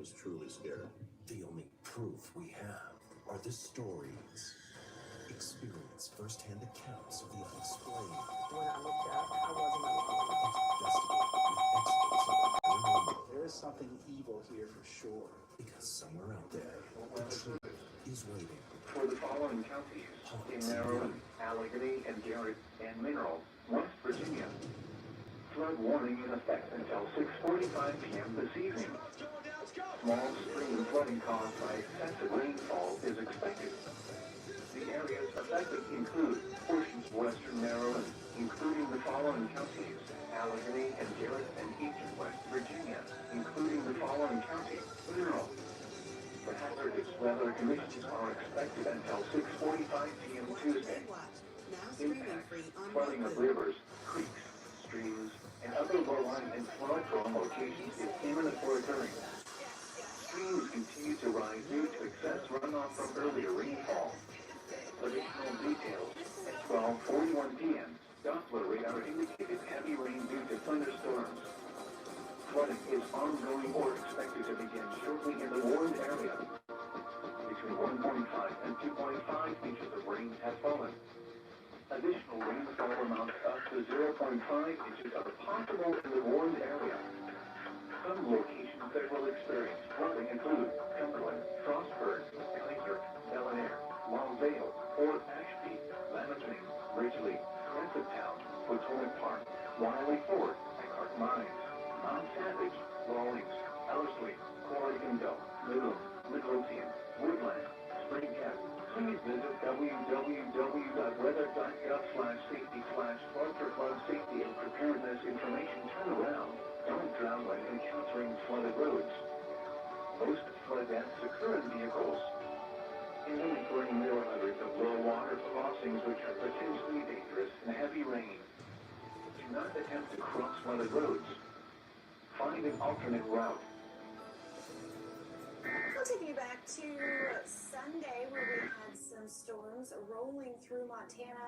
was truly scared. The only proof we have are the stories. Experience firsthand accounts of the unexplained. When I looked up, I wasn't alone. Investigate with experts of the paranormal. There is something evil here for sure. Because somewhere out there, the truth is waiting. For the following counties, in Maryland, Allegheny, and Garrett, and Mineral, West Virginia. Flood warning in effect until 6:45 p.m. this evening. Small stream flooding caused by excessive rainfall is expected. The areas affected include portions of western Maryland, including the following counties, Allegheny and Garrett, and eastern West Virginia, including the following counties, Mineral. The hazardous weather conditions are expected until 6:45 p.m. Tuesday. Impact, flooding of rivers, creeks, streams, and other low-lying and flood-prone locations is imminent or occurring. Streams continue to rise due to excess runoff from earlier rainfall. Additional details at 12:41 p.m. Doppler radar indicated heavy rain due to thunderstorms. Flooding is ongoing or expected to begin shortly in the warned area. Between 1.5 and 2.5 inches of rain have fallen. Additional rainfall amounts up to 0.5 inches are possible in the warned area. Some locations that will experience flooding include Cumberland, Frostburg, Kaiser, Bel-Air, Long Vale, Fort Ashby, Lamington, Ridgely, Crescenttown, Potomac Park, Wiley Ford, Eckhart Mines, Mount Savage, Rawlings, Ellerslie, Corrigan-Go, Midlothian, Woodland, Springcap. Please visit www.weather.gov/safety/flood safety and preparedness information. Turn around. Don't drown when encountering flooded roads. Most flood deaths occur in vehicles. In occurring, there are hundreds of low water crossings which are potentially dangerous in heavy rain. Do not attempt to cross flooded roads. Find an alternate route. We'll take you back to Sunday where we had some storms rolling through Montana.